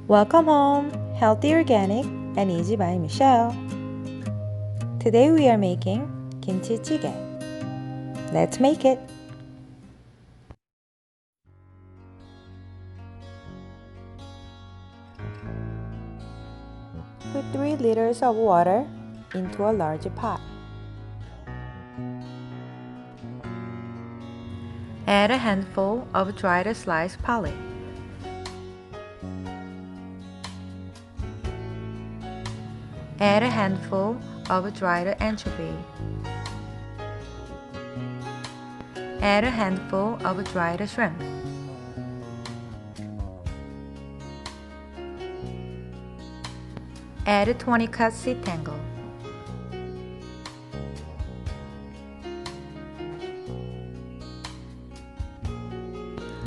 Welcome home, healthy, organic, and easy by Michelle. Today we are making kimchi jjigae. Let's make it. Put 3 liters of water into a large pot. Add a handful of dried sliced pollack. Add a handful of dried anchovy. Add a handful of dried shrimp. Add 20 cut seed tangle.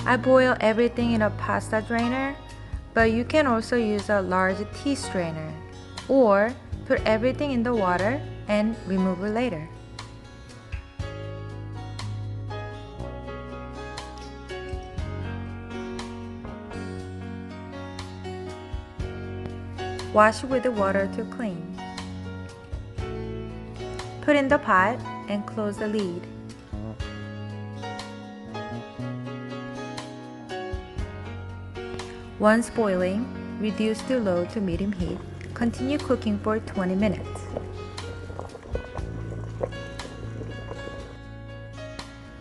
I boil everything in a pasta drainer, but you can also use a large tea strainer or put everything in the water and remove it later. Wash with the water to clean. Put in the pot and close the lid. Once boiling, reduce to low to medium heat. Continue cooking for 20 minutes.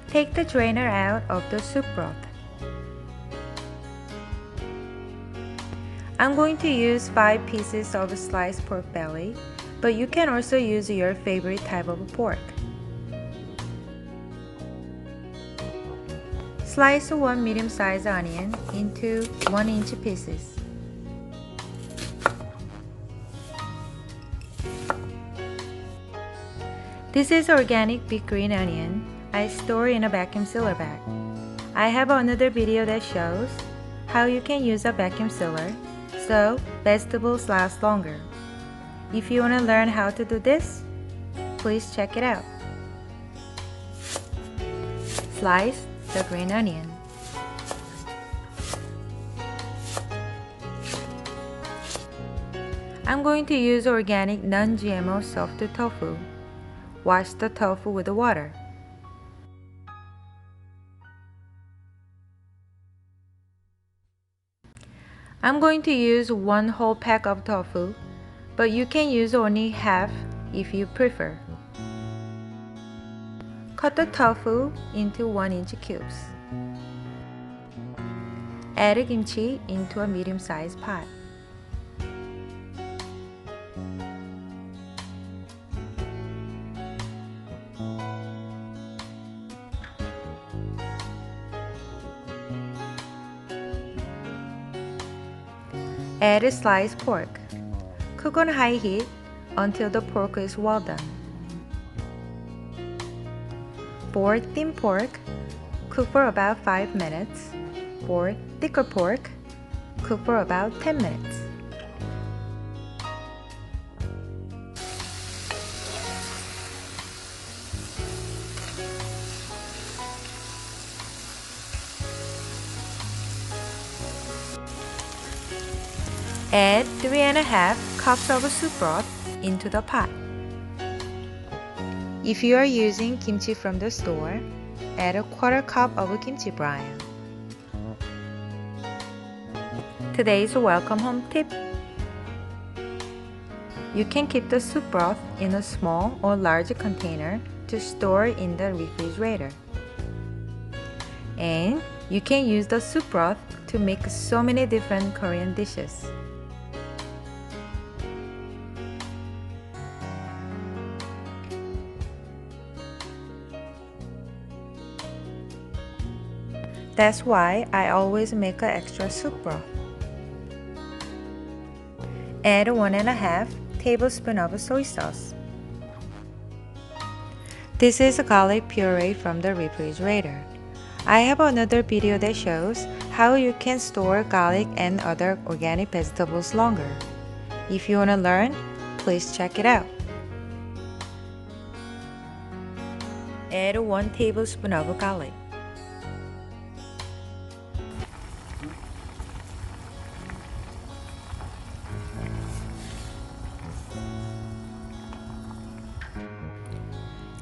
Take the drainer out of the soup broth. I'm going to use 5 pieces of sliced pork belly, but you can also use your favorite type of pork. Slice 1 medium-sized onion into 1-inch pieces. This is organic big green onion I store in a vacuum sealer bag. I have another video that shows how you can use a vacuum sealer so vegetables last longer. If you want to learn how to do this, please check it out. Slice the green onion. I'm going to use organic non-GMO soft tofu. Wash the tofu with the water. I'm going to use 1 whole pack of tofu, but you can use only half if you prefer. Cut the tofu into 1-inch cubes. Add kimchi into a medium-sized pot. Add sliced pork. Cook on high heat until the pork is well done. For thin pork, cook for about 5 minutes. For thicker pork, cook for about 10 minutes. Add 3½ cups of soup broth into the pot. If you are using kimchi from the store, add a 1/4 cup of kimchi brine. Today's welcome home tip. You can keep the soup broth in a small or large container to store in the refrigerator. And you can use the soup broth to make so many different Korean dishes. That's why I always make an extra soup broth. Add 1½ tablespoon of soy sauce. This is garlic puree from the refrigerator. I have another video that shows how you can store garlic and other organic vegetables longer. If you want to learn, please check it out. Add 1 tablespoon of garlic.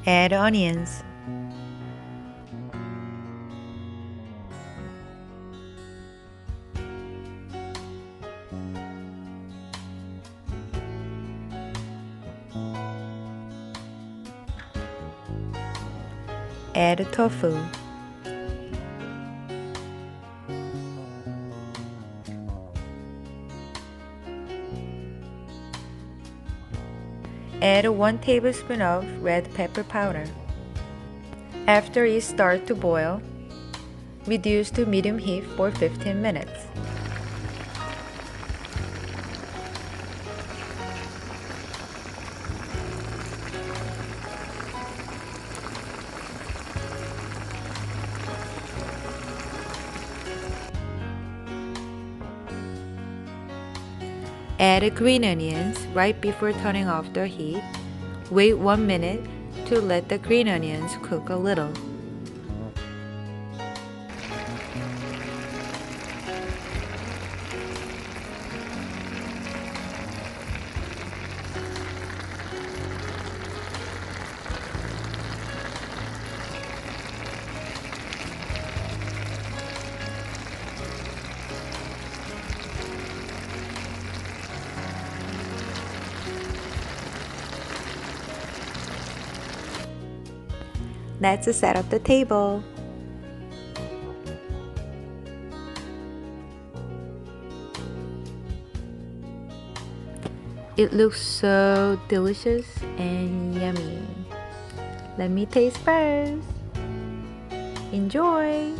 Add onions. Add tofu. Add 1 tablespoon of red pepper powder. After it starts to boil, reduce to medium heat for 15 minutes. Add green onions right before turning off the heat. Wait 1 minute to let the green onions cook a little. Let's set up the table. It looks so delicious and yummy. Let me taste first. Enjoy!